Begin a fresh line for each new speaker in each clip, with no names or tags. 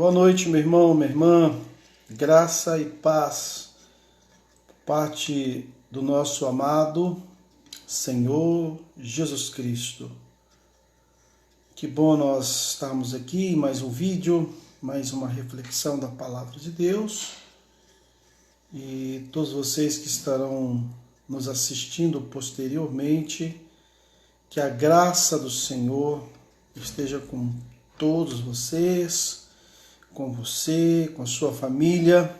Boa noite, meu irmão, minha irmã. Graça e paz, parte do nosso amado Senhor Jesus Cristo. Que bom nós estarmos aqui em mais um vídeo, mais uma reflexão da Palavra de Deus. E todos vocês que estarão nos assistindo posteriormente, que a graça do Senhor esteja com todos vocês, com você, com a sua família,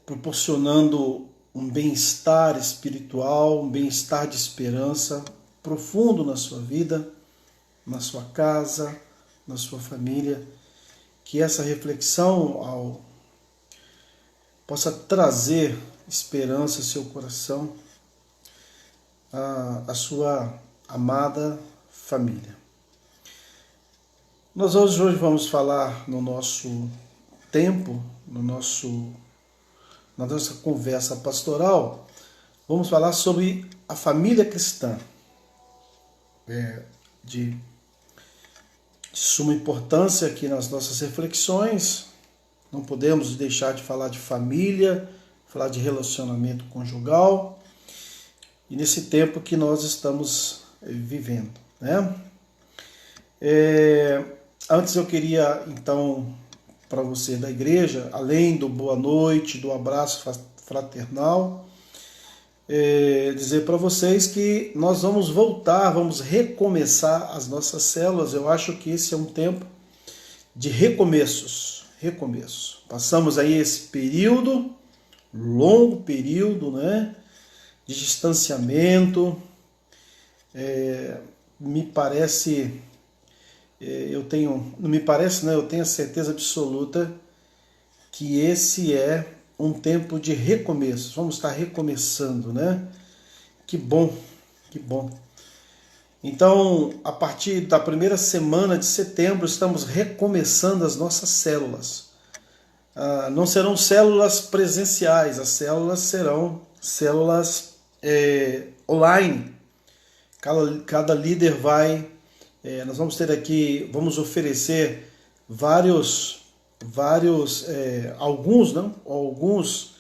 proporcionando um bem-estar espiritual, um bem-estar de esperança profundo na sua vida, na sua casa, na sua família. Que essa reflexão possa trazer esperança ao seu coração, à sua amada família. Nós hoje vamos falar no nosso tempo, na nossa conversa pastoral, vamos falar sobre a família cristã. De suma importância aqui nas nossas reflexões. Não podemos deixar de falar de família, falar de relacionamento conjugal, e nesse tempo que nós estamos vivendo, né? Antes eu queria, então, para você da igreja, além do boa noite, do abraço fraternal, dizer para vocês que nós vamos voltar, vamos recomeçar as nossas células. Eu acho que esse é um tempo de recomeços. Passamos aí esse período, longo período, né, de distanciamento. Me parece... eu tenho a certeza absoluta que esse é um tempo de recomeço. Vamos estar recomeçando, né? Que bom, que bom. Então, a partir da primeira semana de setembro, estamos recomeçando as nossas células. Não serão células presenciais, as células serão células online. Cada líder vai... nós vamos ter aqui, vamos oferecer alguns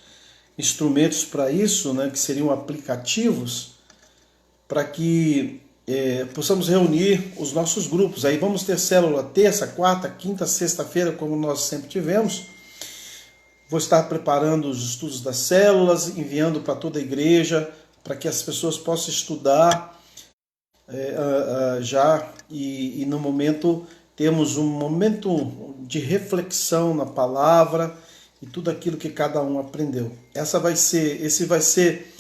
instrumentos para isso, né, que seriam aplicativos, para que possamos reunir os nossos grupos. Aí vamos ter célula terça, quarta, quinta, sexta-feira, como nós sempre tivemos. Vou estar preparando os estudos das células, enviando para toda a igreja, para que as pessoas possam estudar e no momento temos um momento de reflexão na palavra e tudo aquilo que cada um aprendeu. Esse vai ser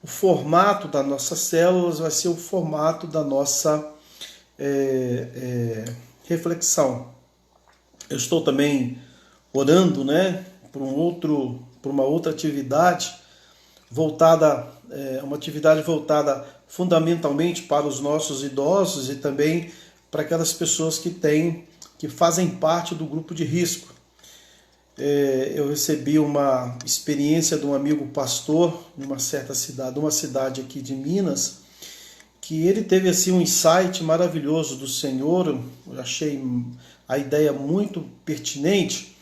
o formato das nossas células, vai ser o formato da nossa reflexão. Eu estou também orando, né, por uma outra atividade voltada, uma atividade voltada fundamentalmente para os nossos idosos e também para aquelas pessoas que fazem parte do grupo de risco. Eu recebi uma experiência de um amigo pastor numa certa cidade, uma cidade aqui de Minas, que ele teve assim um insight maravilhoso do Senhor. Eu achei a ideia muito pertinente.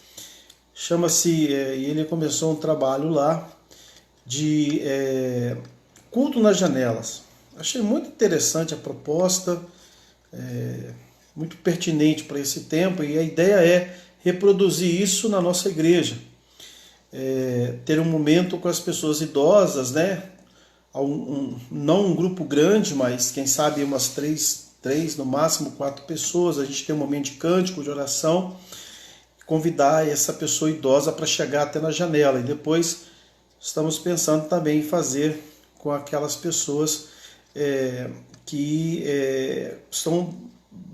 E ele começou um trabalho lá de culto nas janelas. Achei muito interessante a proposta, muito pertinente para esse tempo, e a ideia é reproduzir isso na nossa igreja. Ter um momento com as pessoas idosas, né? Não um grupo grande, mas quem sabe umas três, no máximo 4 pessoas. A gente tem um momento de cântico, de oração, convidar essa pessoa idosa para chegar até na janela, e depois estamos pensando também em fazer com aquelas pessoas que são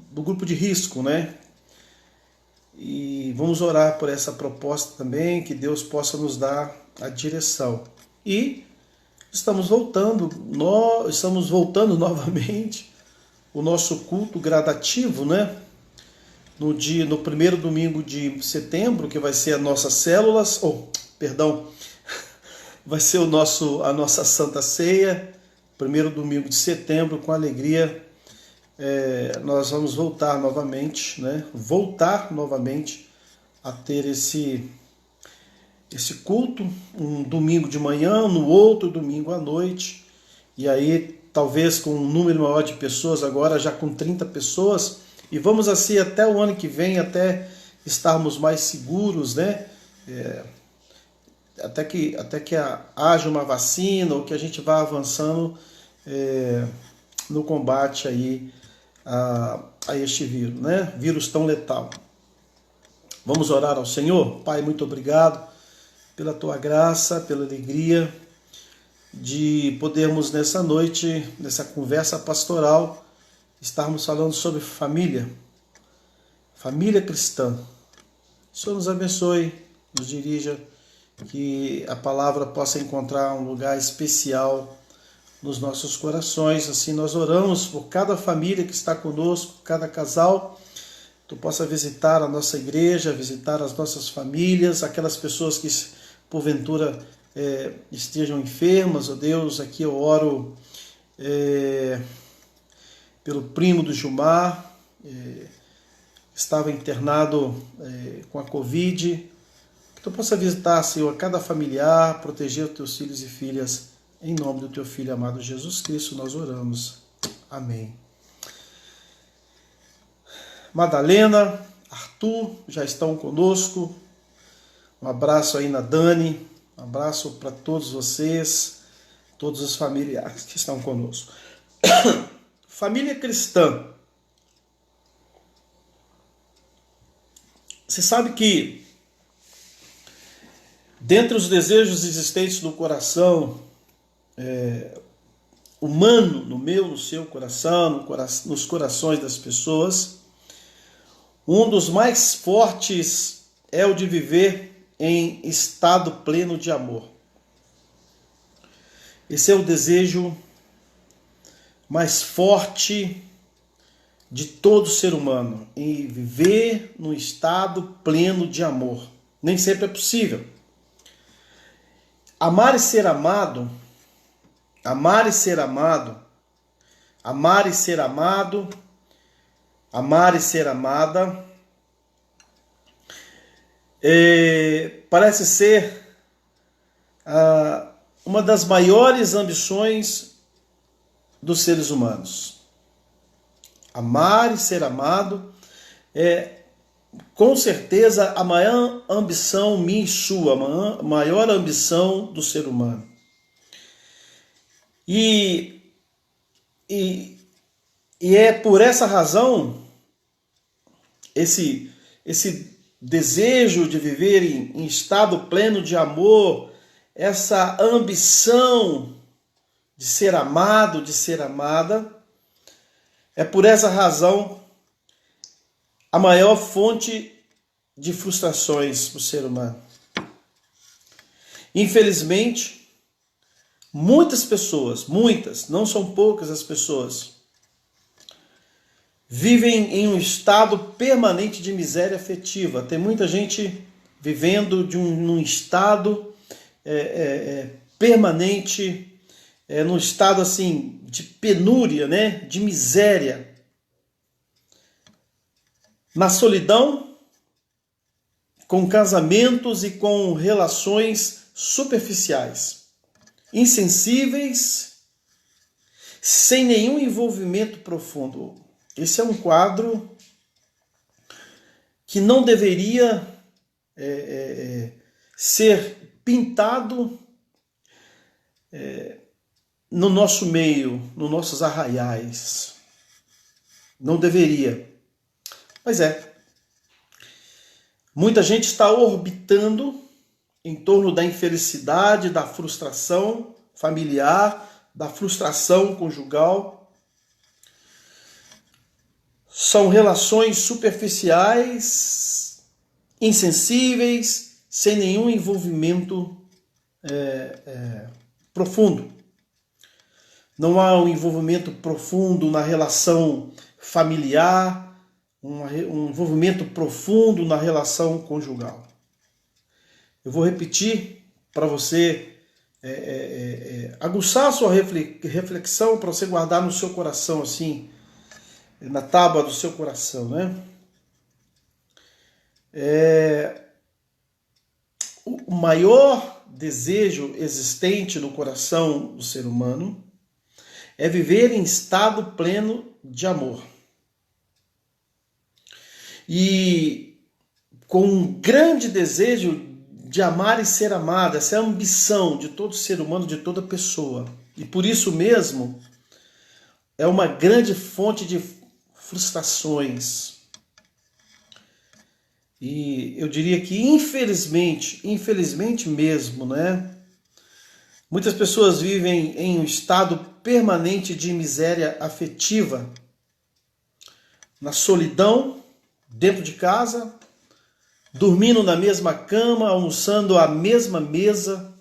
do grupo de risco, né? E vamos orar por essa proposta também, que Deus possa nos dar a direção. E estamos voltando novamente o nosso culto gradativo, né? No primeiro domingo de setembro, que vai ser as nossas células, vai ser a nossa Santa Ceia, primeiro domingo de setembro, com alegria. nós vamos voltar novamente, né? Voltar novamente a ter esse culto, um domingo de manhã, no outro domingo à noite, e aí talvez com um número maior de pessoas, agora já com 30 pessoas, e vamos assim até o ano que vem, até estarmos mais seguros, né? Até que haja uma vacina, ou que a gente vá avançando no combate aí a este vírus, né? Vírus tão letal. Vamos orar ao Senhor? Pai, muito obrigado pela tua graça, pela alegria de podermos nessa noite, nessa conversa pastoral, estarmos falando sobre família cristã. O Senhor nos abençoe, nos dirija, que a palavra possa encontrar um lugar especial nos nossos corações. Assim nós oramos por cada família que está conosco, cada casal. Tu possa visitar a nossa igreja, visitar as nossas famílias, aquelas pessoas que porventura estejam enfermas, ó Deus. Aqui eu oro pelo primo do Gilmar, estava internado com a Covid. Que tu possa visitar, Senhor, cada familiar, proteger os teus filhos e filhas. Em nome do teu Filho amado Jesus Cristo, nós oramos. Amém. Madalena, Arthur já estão conosco. Um abraço aí na Dani. Um abraço para todos vocês, todos os familiares que estão conosco. Família cristã. Você sabe que dentre os desejos existentes no coração humano, no meu, no seu coração, nos corações das pessoas, um dos mais fortes é o de viver em estado pleno de amor. Esse é o desejo mais forte de todo ser humano, em viver num estado pleno de amor. Nem sempre é possível. Amar e ser amado, amar e ser amado, amar e ser amado, amar e ser amada, parece ser uma das maiores ambições dos seres humanos. Amar e ser amado é, com certeza, a maior ambição minha e sua, a maior ambição do ser humano. E é por essa razão, esse desejo de viver em estado pleno de amor, essa ambição de ser amado, de ser amada, é por essa razão a maior fonte de frustrações para o ser humano. Infelizmente, muitas pessoas, não são poucas as pessoas, vivem em um estado permanente de miséria afetiva. Tem muita gente vivendo num estado permanente, num estado assim de penúria, né? De miséria. Na solidão, com casamentos e com relações superficiais, insensíveis, sem nenhum envolvimento profundo. Esse é um quadro que não deveria ser pintado no nosso meio, nos nossos arraiais. Não deveria. Mas muita gente está orbitando em torno da infelicidade, da frustração familiar, da frustração conjugal. São relações superficiais, insensíveis, sem nenhum envolvimento profundo. Não há um envolvimento profundo na relação familiar, um envolvimento profundo na relação conjugal. Eu vou repetir para você aguçar a sua reflexão, para você guardar no seu coração assim, na tábua do seu coração, né? O maior desejo existente no coração do ser humano é viver em estado pleno de amor. E com um grande desejo de amar e ser amado, essa é a ambição de todo ser humano, de toda pessoa. E por isso mesmo, é uma grande fonte de frustrações. E eu diria que infelizmente mesmo, né? Muitas pessoas vivem em um estado permanente de miséria afetiva, na solidão, dentro de casa, dormindo na mesma cama, almoçando à mesma mesa,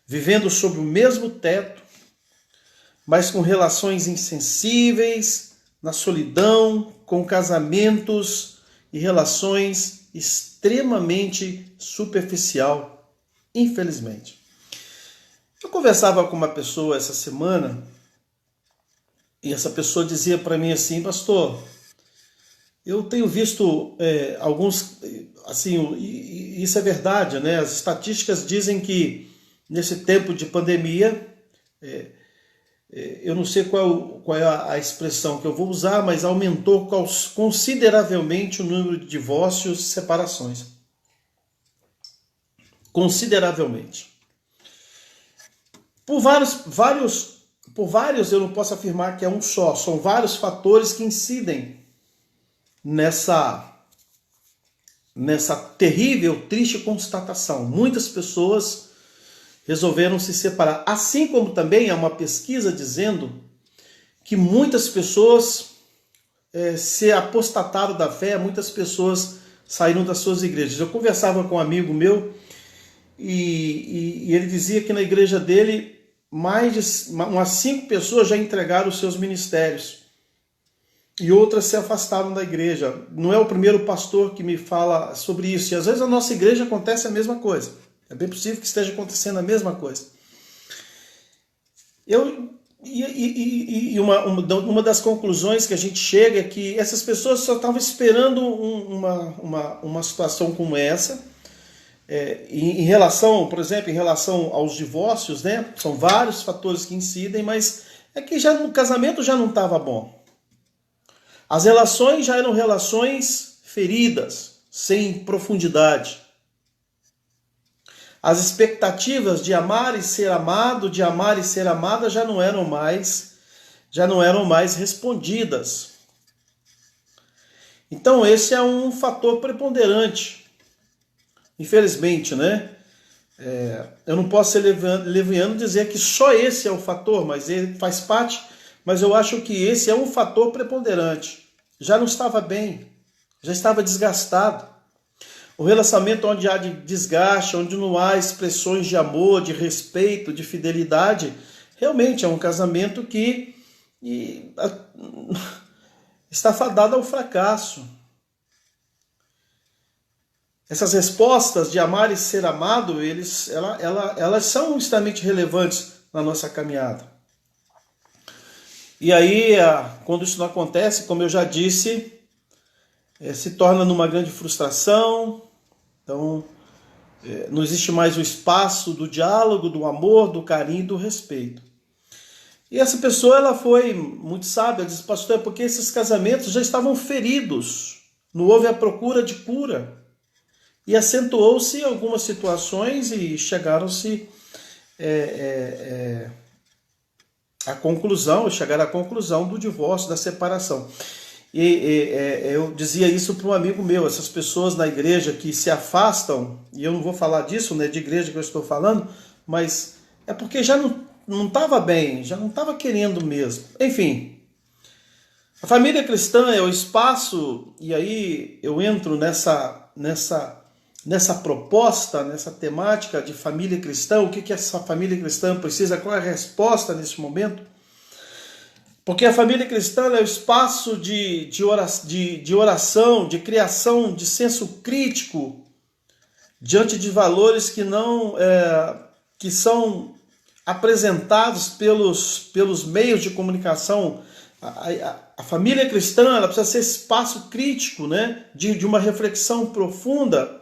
vivendo sob o mesmo teto, mas com relações insensíveis, na solidão, com casamentos e relações extremamente superficial, infelizmente. Eu conversava com uma pessoa essa semana e essa pessoa dizia para mim assim: pastor, eu tenho visto alguns, assim, isso é verdade, né? As estatísticas dizem que nesse tempo de pandemia, eu não sei qual é a expressão que eu vou usar, mas aumentou consideravelmente o número de divórcios e separações. Consideravelmente. Por vários eu não posso afirmar que é um só, são vários fatores que incidem nessa terrível, triste constatação. Muitas pessoas resolveram se separar. Assim como também há uma pesquisa dizendo que muitas pessoas se apostataram da fé, muitas pessoas saíram das suas igrejas. Eu conversava com um amigo meu e ele dizia que na igreja dele umas 5 pessoas já entregaram os seus ministérios e outras se afastaram da igreja. Não é o primeiro pastor que me fala sobre isso. E às vezes na nossa igreja acontece a mesma coisa. É bem possível que esteja acontecendo a mesma coisa. Uma das conclusões que a gente chega é que essas pessoas só estavam esperando uma situação como essa. Em relação, por exemplo, em relação aos divórcios, né? São vários fatores que incidem, mas é que já no casamento já não estava bom. As relações já eram relações feridas, sem profundidade. As expectativas de amar e ser amado, de amar e ser amada já não eram mais respondidas. Então esse é um fator preponderante. Infelizmente, né? Eu não posso ser leviano dizer que só esse é o fator, mas ele faz parte, mas eu acho que esse é um fator preponderante. Já não estava bem, já estava desgastado. O relacionamento onde há desgaste, onde não há expressões de amor, de respeito, de fidelidade, realmente é um casamento que está fadado ao fracasso. Essas respostas de amar e ser amado, elas são extremamente relevantes na nossa caminhada. E aí, quando isso não acontece, como eu já disse, se torna numa grande frustração. Então, não existe mais o espaço do diálogo, do amor, do carinho e do respeito. E essa pessoa, ela foi muito sábia, disse: pastor, é porque esses casamentos já estavam feridos, não houve a procura de cura. E acentuou-se algumas situações e chegaram-se chegaram à conclusão do divórcio, da separação. Eu dizia isso para um amigo meu: essas pessoas na igreja que se afastam, e eu não vou falar disso, né, de igreja que eu estou falando, mas é porque já não estava bem, já não estava querendo mesmo. Enfim, a família cristã é o espaço, e aí eu entro nessa proposta, nessa temática de família cristã. O que essa família cristã precisa? Qual é a resposta nesse momento? Porque a família cristã é o espaço de oração, de criação de senso crítico diante de valores que são apresentados pelos meios de comunicação A família cristã, ela precisa ser espaço crítico, né, de uma reflexão profunda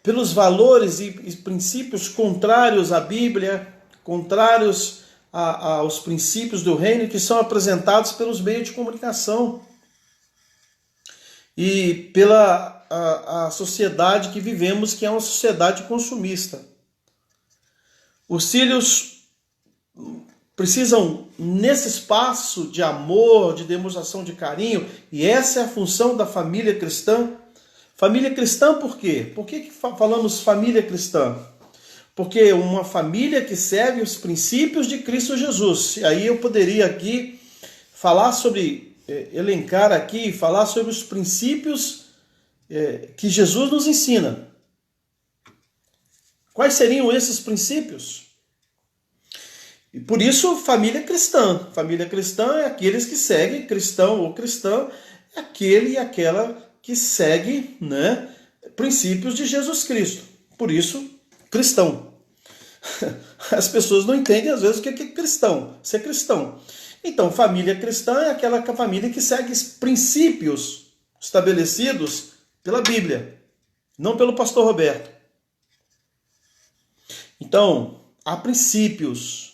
pelos valores e princípios contrários à Bíblia, contrários aos princípios do reino que são apresentados pelos meios de comunicação e pela a sociedade que vivemos, que é uma sociedade consumista. Os filhos precisam, nesse espaço de amor, de demonstração de carinho, e essa é a função da família cristã. Família cristã por quê? Por que falamos família cristã? Porque uma família que segue os princípios de Cristo Jesus. E aí eu poderia aqui falar sobre, elencar aqui, falar sobre os princípios que Jesus nos ensina. Quais seriam esses princípios? E por isso, família cristã. Família cristã é aqueles que seguem, cristão ou cristã, é aquele e aquela que segue, né, princípios de Jesus Cristo. Por isso, cristão. As pessoas não entendem, às vezes, o que é cristão, ser cristão. Então, família cristã é aquela família que segue princípios estabelecidos pela Bíblia, não pelo pastor Roberto. Então, há princípios.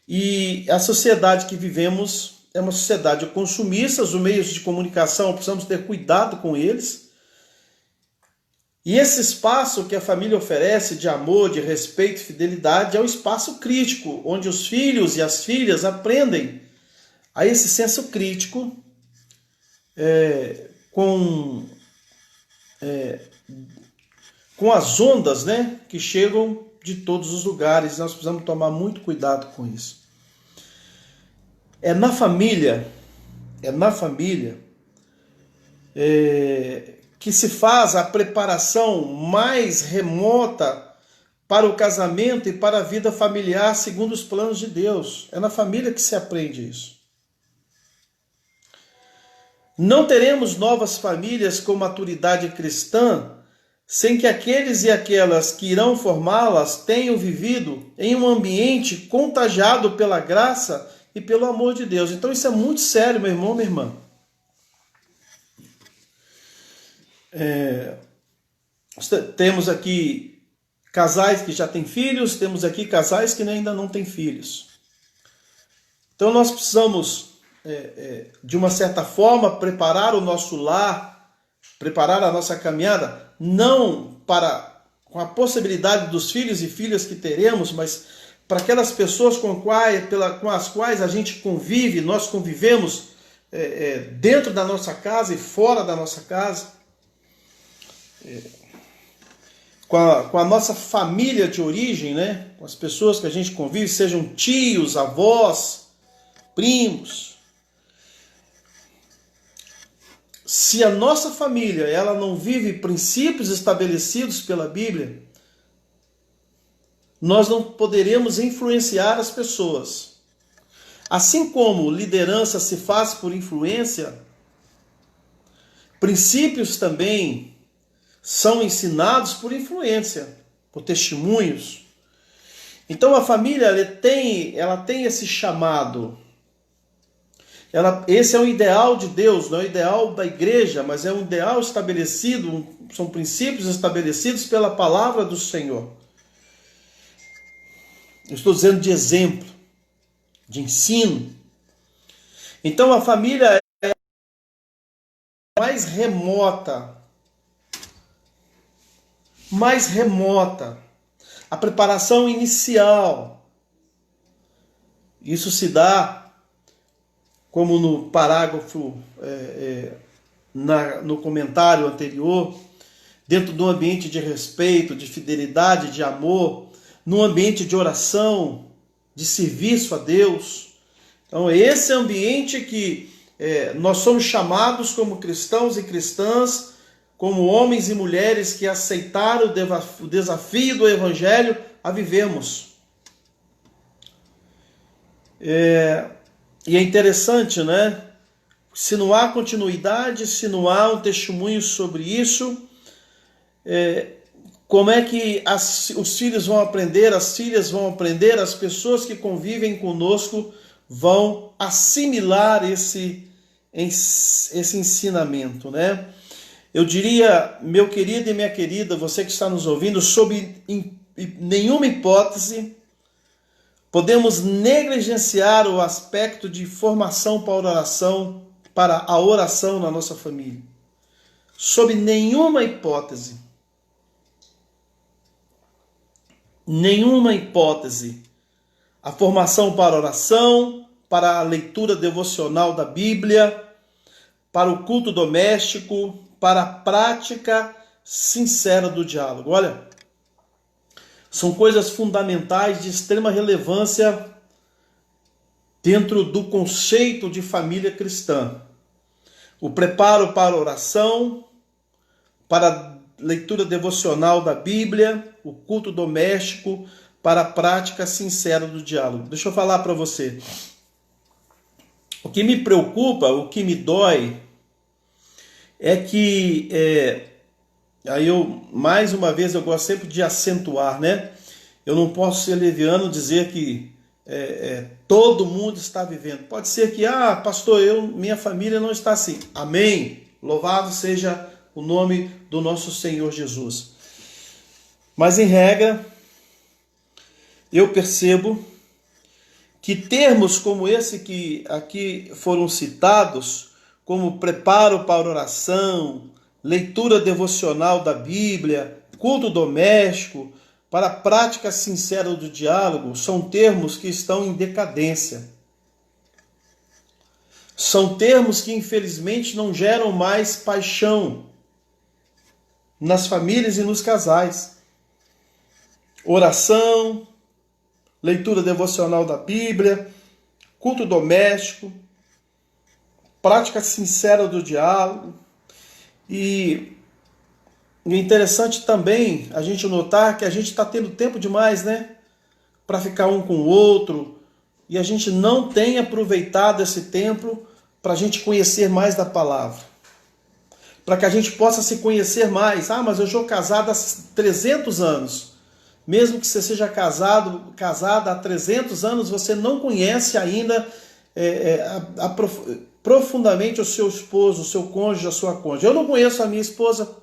E a sociedade que vivemos é uma sociedade consumista, os meios de comunicação, precisamos ter cuidado com eles. E esse espaço que a família oferece de amor, de respeito e fidelidade é o espaço crítico, onde os filhos e as filhas aprendem a esse senso crítico com as ondas, né, que chegam de todos os lugares. Nós precisamos tomar muito cuidado com isso. É na família que se faz a preparação mais remota para o casamento e para a vida familiar segundo os planos de Deus. É na família que se aprende isso. Não teremos novas famílias com maturidade cristã sem que aqueles e aquelas que irão formá-las tenham vivido em um ambiente contagiado pela graça e pelo amor de Deus. Então isso é muito sério, meu irmão, minha irmã. Temos aqui casais que já têm filhos, temos aqui casais que ainda não têm filhos. Então nós precisamos, de uma certa forma, preparar o nosso lar, preparar a nossa caminhada, não com a possibilidade dos filhos e filhas que teremos, mas para aquelas pessoas com as quais a gente convive, nós convivemos dentro da nossa casa e fora da nossa casa, com a nossa família de origem, né? Com as pessoas que a gente convive, sejam tios, avós, primos. Se a nossa família ela não vive princípios estabelecidos pela Bíblia, nós não poderemos influenciar as pessoas. Assim como liderança se faz por influência, princípios também são ensinados por influência, por testemunhos. Então a família ela tem esse chamado. Esse é o ideal de Deus, não é o ideal da igreja, mas é um ideal estabelecido, são princípios estabelecidos pela palavra do Senhor. Eu estou dizendo de exemplo, de ensino. Então a família é mais remota. A preparação inicial. Isso se dá, como no parágrafo, no comentário anterior, dentro de um ambiente de respeito, de fidelidade, de amor, num ambiente de oração, de serviço a Deus. Então, esse ambiente que nós somos chamados como cristãos e cristãs, como homens e mulheres que aceitaram o desafio do Evangelho a vivemos. E é interessante, né? Se não há continuidade, se não há um testemunho sobre isso, Como é que os filhos vão aprender, as filhas vão aprender, as pessoas que convivem conosco vão assimilar esse ensinamento, né? Eu diria, meu querido e minha querida, você que está nos ouvindo, sob nenhuma hipótese podemos negligenciar o aspecto de formação para a oração na nossa família. Sob nenhuma hipótese. Nenhuma hipótese. A formação para a oração, para a leitura devocional da Bíblia, para o culto doméstico, para a prática sincera do diálogo. Olha, são coisas fundamentais de extrema relevância dentro do conceito de família cristã. O preparo para a oração, para a leitura devocional da Bíblia, o culto doméstico, para a prática sincera do diálogo. Deixa eu falar para você. O que me preocupa, o que me dói, é que, aí mais uma vez, eu gosto sempre de acentuar, né? Eu não posso ser leviano dizer que todo mundo está vivendo. Pode ser que, pastor, minha família não está assim. Amém. Louvado seja o nome do nosso Senhor Jesus. Mas, em regra, eu percebo que termos como esse que aqui foram citados, como preparo para oração, leitura devocional da Bíblia, culto doméstico, para a prática sincera do diálogo, são termos que estão em decadência. São termos que, infelizmente, não geram mais paixão nas famílias e nos casais. Oração, leitura devocional da Bíblia, culto doméstico, prática sincera do diálogo. E é interessante também a gente notar que a gente está tendo tempo demais, né? Para ficar um com o outro. E a gente não tem aproveitado esse tempo para a gente conhecer mais da palavra. Para que a gente possa se conhecer mais. Mas eu sou casado há 300 anos. Mesmo que você seja casada há 300 anos, você não conhece ainda profundamente o seu esposo, o seu cônjuge, a sua cônjuge. Eu não conheço a minha esposa.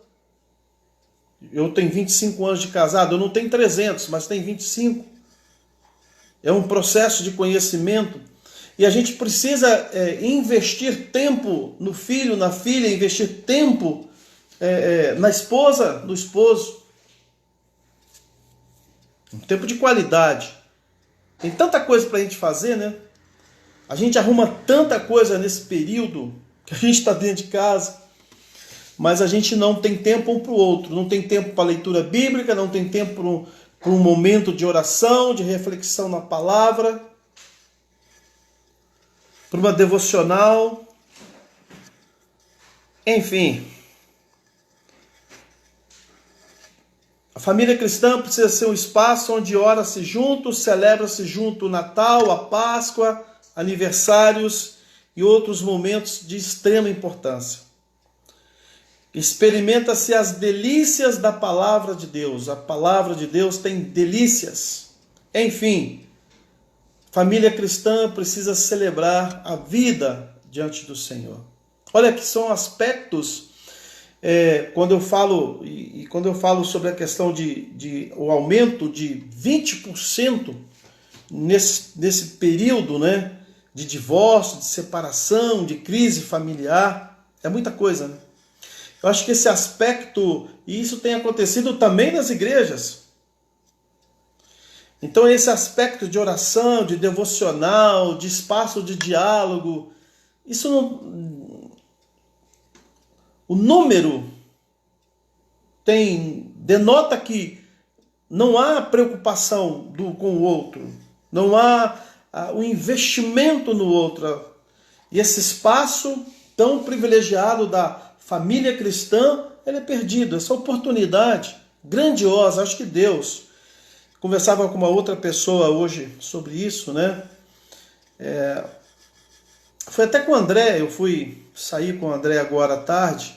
Eu tenho 25 anos de casado, eu não tenho 300, mas tenho 25. É um processo de conhecimento. E a gente precisa investir tempo no filho, na filha, investir tempo na esposa, no esposo. Um tempo de qualidade. Tem tanta coisa para a gente fazer, né? A gente arruma tanta coisa nesse período que a gente está dentro de casa, mas a gente não tem tempo um para o outro. Não tem tempo para leitura bíblica, não tem tempo para um momento de oração, de reflexão na palavra, para uma devocional. Enfim. A família cristã precisa ser um espaço onde ora-se junto, celebra-se junto o Natal, a Páscoa, aniversários e outros momentos de extrema importância. Experimenta-se as delícias da palavra de Deus. A palavra de Deus tem delícias. Enfim, família cristã precisa celebrar a vida diante do Senhor. Olha que são aspectos... quando eu falo sobre a questão de o aumento de 20% nesse período, né, de divórcio, de separação, de crise familiar, é muita coisa, né? Eu acho que esse aspecto, e isso tem acontecido também nas igrejas. Então esse aspecto de oração, de devocional, de espaço de diálogo, isso não... O número denota que não há preocupação com o outro, não há o investimento no outro. E esse espaço tão privilegiado da família cristã, ele é perdido. Essa oportunidade grandiosa, acho que Deus... Conversava com uma outra pessoa hoje sobre isso, né? Foi até com o André, eu fui sair com o André agora à tarde,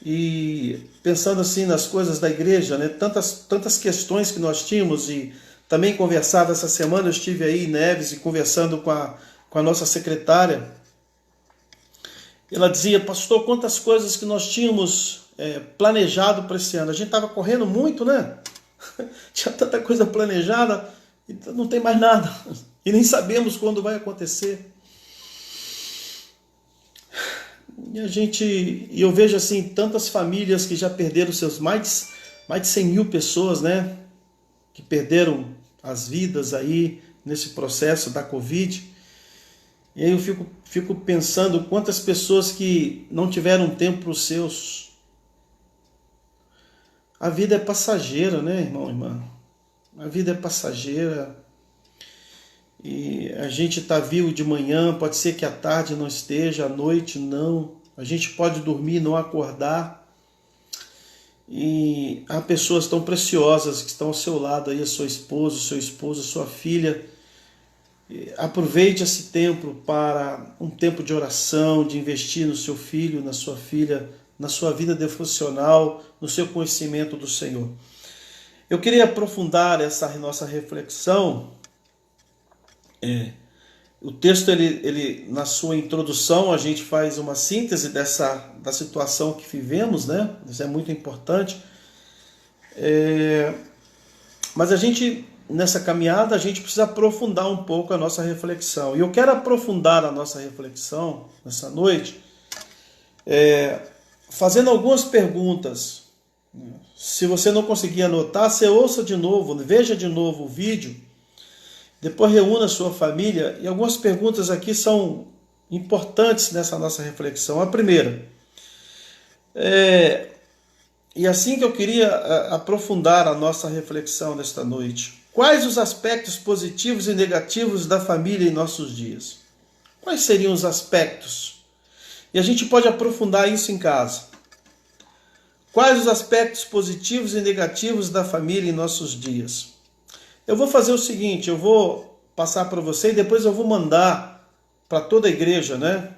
e pensando assim nas coisas da igreja, né? Tantas questões que nós tínhamos, e também conversava essa semana, eu estive aí em Neves e conversando com a nossa secretária. Ela dizia: pastor, quantas coisas que nós tínhamos planejado para esse ano. A gente estava correndo muito, né? Tinha tanta coisa planejada e não tem mais nada. E nem sabemos quando vai acontecer. E eu vejo assim tantas famílias que já perderam seus mais de 100 mil pessoas, né? Que perderam as vidas aí nesse processo da Covid. E aí eu fico pensando quantas pessoas que não tiveram tempo para os seus. A vida é passageira, né, irmão, irmã? A vida é passageira. E a gente está vivo de manhã, pode ser que à tarde não esteja, à noite não. A gente pode dormir e não acordar. E há pessoas tão preciosas que estão ao seu lado aí, a sua esposa, o seu esposo, a sua filha. Aproveite esse tempo para um tempo de oração, de investir no seu filho, na sua filha, na sua vida devocional, no seu conhecimento do Senhor. Eu queria aprofundar essa nossa reflexão. O texto, ele, na sua introdução, a gente faz uma síntese da situação que vivemos, né? Isso é muito importante. Mas nessa caminhada, a gente precisa aprofundar um pouco a nossa reflexão. E eu quero aprofundar a nossa reflexão nessa noite, fazendo algumas perguntas. Se você não conseguir anotar, você ouça de novo, veja de novo o vídeo, depois reúna a sua família, e algumas perguntas aqui são importantes nessa nossa reflexão. A primeira, e assim que eu queria aprofundar a nossa reflexão nesta noite: quais os aspectos positivos e negativos da família em nossos dias? Quais seriam os aspectos? E a gente pode aprofundar isso em casa. Quais os aspectos positivos e negativos da família em nossos dias? Eu vou fazer o seguinte, eu vou passar para você e depois eu vou mandar para toda a igreja, né?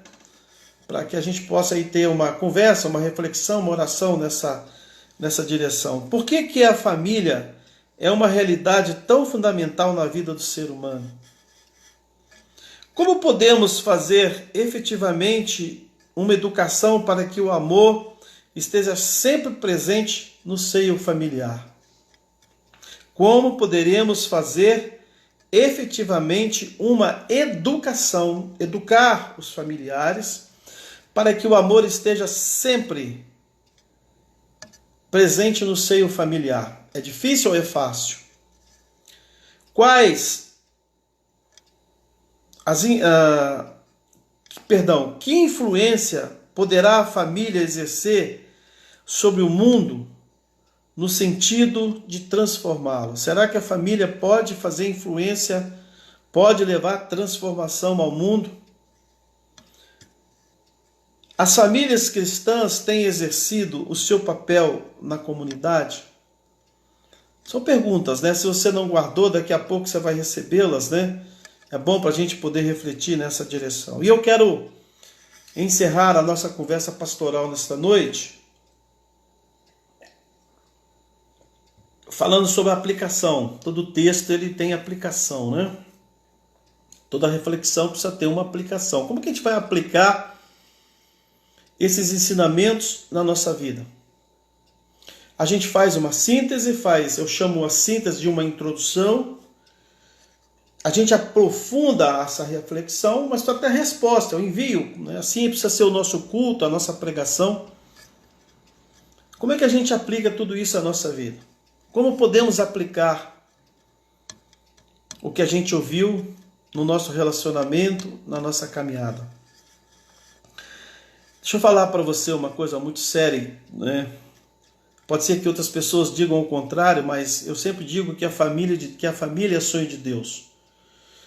Para que a gente possa aí ter uma conversa, uma reflexão, uma oração nessa direção. Por que a família é uma realidade tão fundamental na vida do ser humano? Como podemos fazer efetivamente uma educação para que o amor esteja sempre presente no seio familiar? Como poderemos fazer efetivamente uma educação, educar os familiares, para que o amor esteja sempre presente no seio familiar? É difícil ou é fácil? Que influência poderá a família exercer sobre o mundo no sentido de transformá-lo? Será que a família pode fazer influência, pode levar transformação ao mundo? As famílias cristãs têm exercido o seu papel na comunidade? São perguntas, né? Se você não guardou, daqui a pouco você vai recebê-las, né? É bom para a gente poder refletir nessa direção. E eu quero encerrar a nossa conversa pastoral nesta noite falando sobre a aplicação. Todo texto ele tem aplicação, né? Toda reflexão precisa ter uma aplicação. Como que a gente vai aplicar esses ensinamentos na nossa vida? A gente faz uma síntese, eu chamo a síntese de uma introdução. A gente aprofunda essa reflexão, mas para ter resposta, eu envio, né? Assim precisa ser o nosso culto, a nossa pregação. Como é que a gente aplica tudo isso à nossa vida? Como podemos aplicar o que a gente ouviu no nosso relacionamento, na nossa caminhada? Deixa eu falar para você uma coisa muito séria, né? Pode ser que outras pessoas digam o contrário, mas eu sempre digo que a família é sonho de Deus.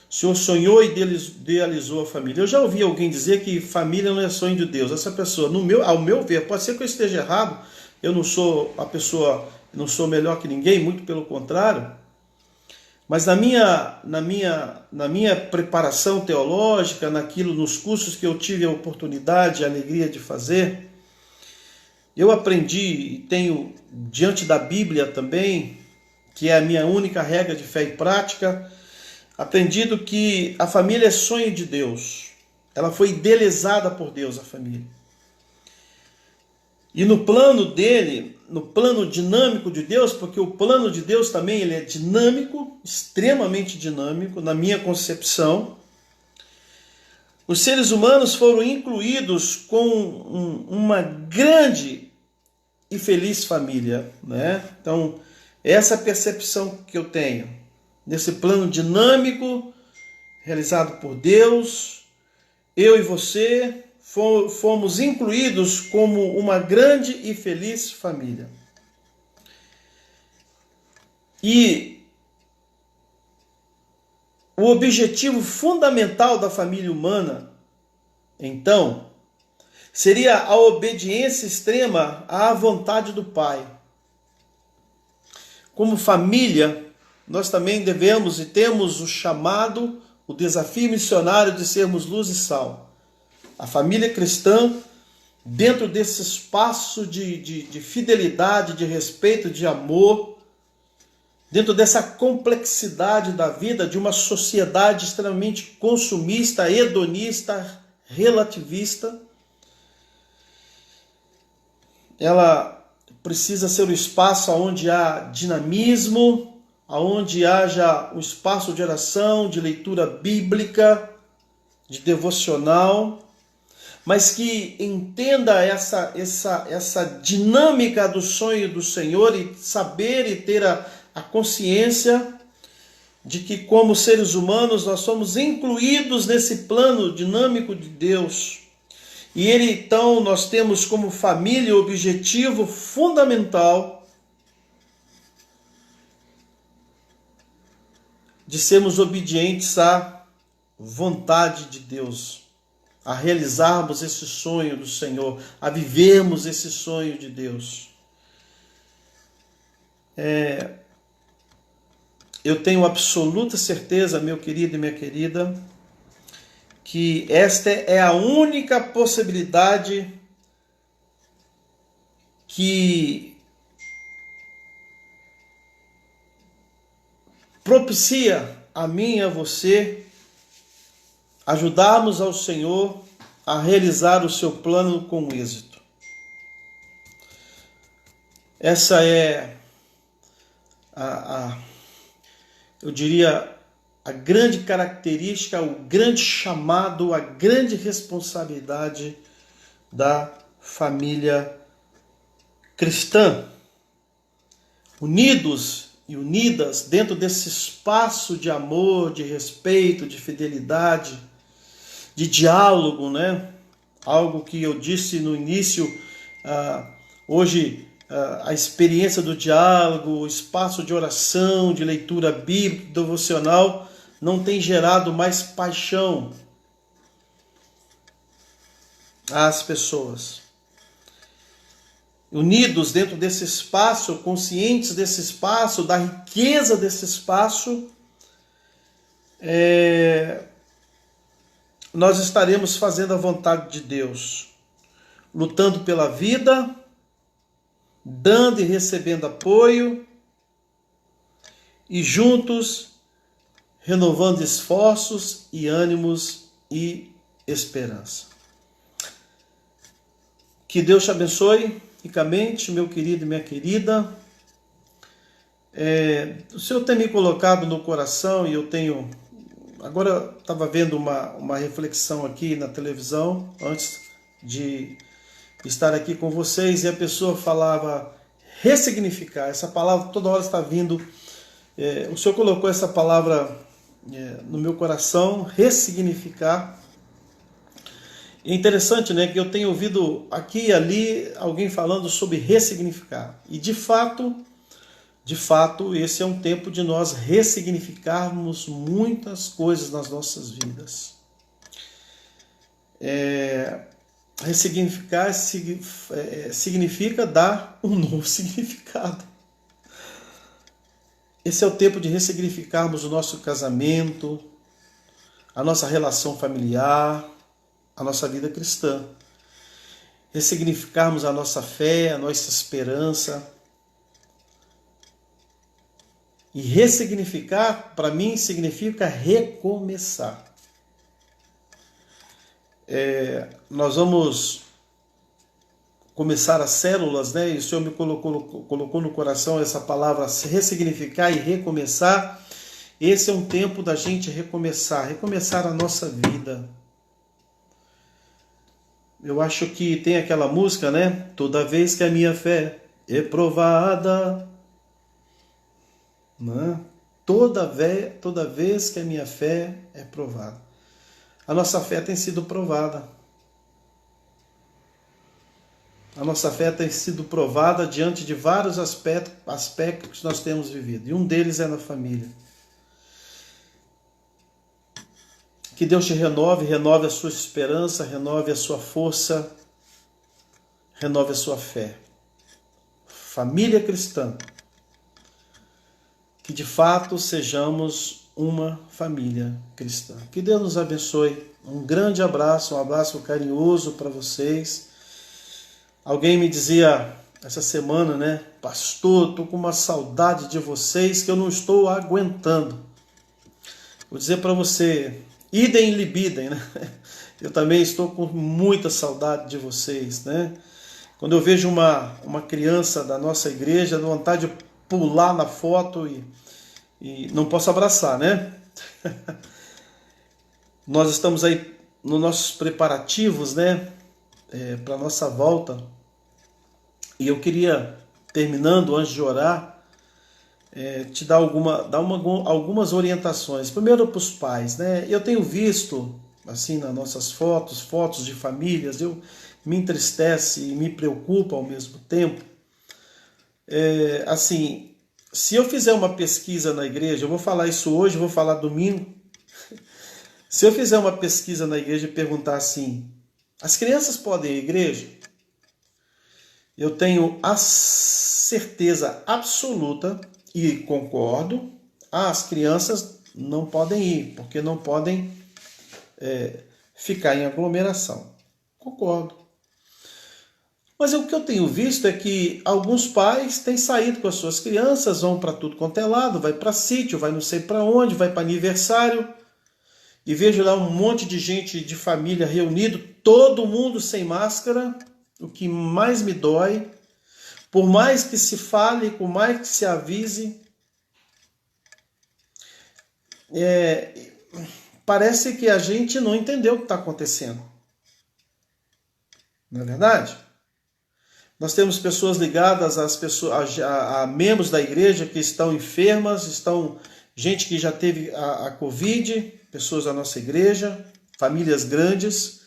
O Senhor sonhou e idealizou a família. Eu já ouvi alguém dizer que família não é sonho de Deus. Essa pessoa, ao meu ver, pode ser que eu esteja errado, eu não sou não sou melhor que ninguém, muito pelo contrário, mas na minha preparação teológica, nos cursos que eu tive a oportunidade, a alegria de fazer, Eu aprendi e tenho diante da Bíblia também, que é a minha única regra de fé e prática, aprendido que a família é sonho de Deus. Ela foi idealizada por Deus, a família. E no plano dele, no plano dinâmico de Deus, porque o plano de Deus também ele é dinâmico, extremamente dinâmico, na minha concepção, os seres humanos foram incluídos com uma grande e feliz família, né? Então, essa é a percepção que eu tenho. Nesse plano dinâmico, realizado por Deus, eu e você fomos incluídos como uma grande e feliz família. E o objetivo fundamental da família humana, então, seria a obediência extrema à vontade do Pai. Como família, nós também devemos e temos o chamado, o desafio missionário de sermos luz e sal. A família cristã, dentro desse espaço de fidelidade, de respeito, de amor, dentro dessa complexidade da vida, de uma sociedade extremamente consumista, hedonista, relativista, ela precisa ser um espaço onde há dinamismo, onde haja um espaço de oração, de leitura bíblica, de devocional, mas que entenda essa dinâmica do sonho do Senhor e saber e ter a consciência de que como seres humanos nós somos incluídos nesse plano dinâmico de Deus. E ele então nós temos como família o objetivo fundamental de sermos obedientes à vontade de Deus, a realizarmos esse sonho do Senhor, a vivermos esse sonho de Deus. Eu tenho absoluta certeza, meu querido e minha querida, que esta é a única possibilidade que propicia a mim e a você ajudarmos ao Senhor a realizar o seu plano com êxito. Essa é eu diria, a grande característica, o grande chamado, a grande responsabilidade da família cristã. Unidos e unidas dentro desse espaço de amor, de respeito, de fidelidade, de diálogo, né? Algo que eu disse no início, hoje a experiência do diálogo, o espaço de oração, de leitura bíblica, devocional, não tem gerado mais paixão às pessoas. Unidos dentro desse espaço, conscientes desse espaço, da riqueza desse espaço, nós estaremos fazendo a vontade de Deus, lutando pela vida, dando e recebendo apoio, e juntos renovando esforços e ânimos e esperança. Que Deus te abençoe ricamente, meu querido e minha querida. O Senhor tem me colocado no coração, e eu tenho... Agora estava vendo uma reflexão aqui na televisão, antes de estar aqui com vocês, e a pessoa falava ressignificar. Essa palavra toda hora está vindo. O Senhor colocou essa palavra no meu coração, ressignificar. É interessante, né, que eu tenho ouvido aqui e ali alguém falando sobre ressignificar. E de fato, esse é um tempo de nós ressignificarmos muitas coisas nas nossas vidas. Ressignificar significa dar um novo significado. Esse é o tempo de ressignificarmos o nosso casamento, a nossa relação familiar, a nossa vida cristã. ressignificarmos a nossa fé, a nossa esperança. E ressignificar, para mim, significa recomeçar. Nós vamos começar as células, né? E o Senhor me colocou no coração essa palavra ressignificar e recomeçar. Esse é um tempo da gente recomeçar a nossa vida. Eu acho que tem aquela música, né? Toda vez que a minha fé é provada, né? Toda vez que a minha fé é provada. A nossa fé tem sido provada. A nossa fé tem sido provada diante de vários aspectos que nós temos vivido. E um deles é na família. Que Deus te renove a sua esperança, renove a sua força, renove a sua fé. Família cristã. Que de fato sejamos uma família cristã. Que Deus nos abençoe. Um grande abraço, um abraço carinhoso para vocês. Alguém me dizia essa semana, né? Pastor, estou com uma saudade de vocês que eu não estou aguentando. Vou dizer para você, idem libidem, né? Eu também estou com muita saudade de vocês, né? Quando eu vejo uma criança da nossa igreja, dá vontade de pular na foto e não posso abraçar, né? Nós estamos aí nos nossos preparativos, né? Para a nossa volta. E eu queria, terminando, antes de orar, te dar algumas orientações. Primeiro para os pais, né? Eu tenho visto, assim, nas nossas fotos de famílias, me entristece e me preocupa ao mesmo tempo. Assim, se eu fizer uma pesquisa na igreja, eu vou falar isso hoje, vou falar domingo. Se eu fizer uma pesquisa na igreja e perguntar assim, as crianças podem ir à igreja? Eu tenho a certeza absoluta e concordo, as crianças não podem ir, porque não podem ficar em aglomeração. Concordo. Mas o que eu tenho visto é que alguns pais têm saído com as suas crianças, vão para tudo quanto é lado, vai para sítio, vai não sei para onde, vai para aniversário, e vejo lá um monte de gente de família reunido, todo mundo sem máscara. O que mais me dói, por mais que se fale, por mais que se avise, parece que a gente não entendeu o que está acontecendo. Não é verdade? Nós temos pessoas ligadas a membros da igreja que estão enfermas, gente que já teve a Covid, pessoas da nossa igreja, famílias grandes.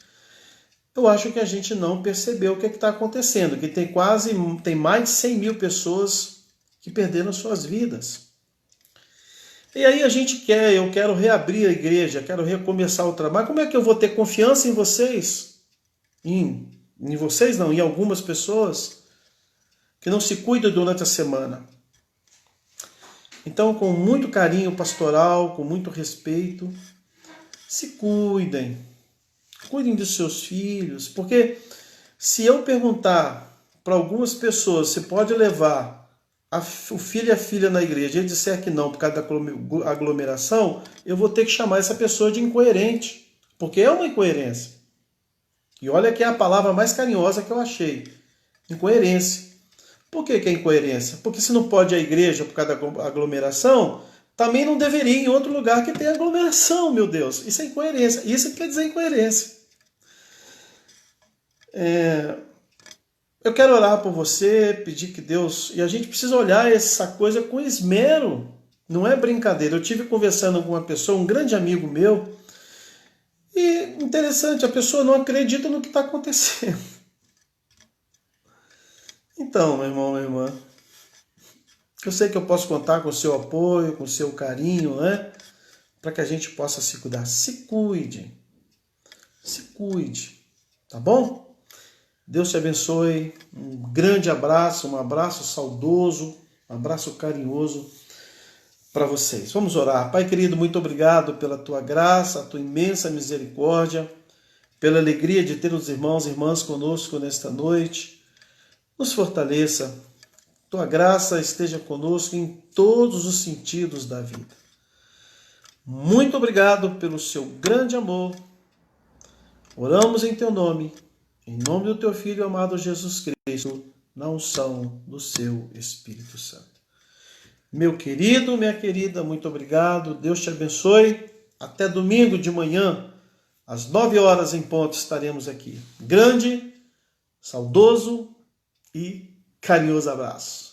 Eu acho que a gente não percebeu o que está acontecendo, que tem mais de 100 mil pessoas que perderam suas vidas. E aí eu quero reabrir a igreja, quero recomeçar o trabalho. Como é que eu vou ter confiança em vocês? Em vocês não, em algumas pessoas que não se cuidam durante a semana. Então, com muito carinho pastoral, com muito respeito, se cuidem. Cuidem dos seus filhos, porque se eu perguntar para algumas pessoas se pode levar o filho e a filha na igreja e ele disser que não por causa da aglomeração, eu vou ter que chamar essa pessoa de incoerente, porque é uma incoerência. E olha que é a palavra mais carinhosa que eu achei, incoerência. Por que é incoerência? Porque se não pode ir à igreja por causa da aglomeração, também não deveria ir em outro lugar que tem aglomeração, meu Deus. Isso é incoerência. Isso quer dizer incoerência. Eu quero orar por você, pedir que Deus... E a gente precisa olhar essa coisa com esmero. Não é brincadeira. Eu estive conversando com uma pessoa, um grande amigo meu, e interessante, a pessoa não acredita no que está acontecendo. Então, meu irmão, minha irmã, eu sei que eu posso contar com o seu apoio, com o seu carinho, né? Para que a gente possa se cuidar. Se cuide. Se cuide. Tá bom? Deus te abençoe. Um grande abraço, um abraço saudoso, um abraço carinhoso para vocês. Vamos orar. Pai querido, muito obrigado pela tua graça, a tua imensa misericórdia. pela alegria de ter os irmãos e irmãs conosco nesta noite. Nos fortaleça. Tua graça esteja conosco em todos os sentidos da vida. Muito obrigado pelo seu grande amor. Oramos em teu nome, em nome do teu Filho amado Jesus Cristo, na unção do seu Espírito Santo. Meu querido, minha querida, muito obrigado. Deus te abençoe. Até domingo de manhã, às 9 horas em ponto, estaremos aqui. Grande, saudoso e carinhoso abraço.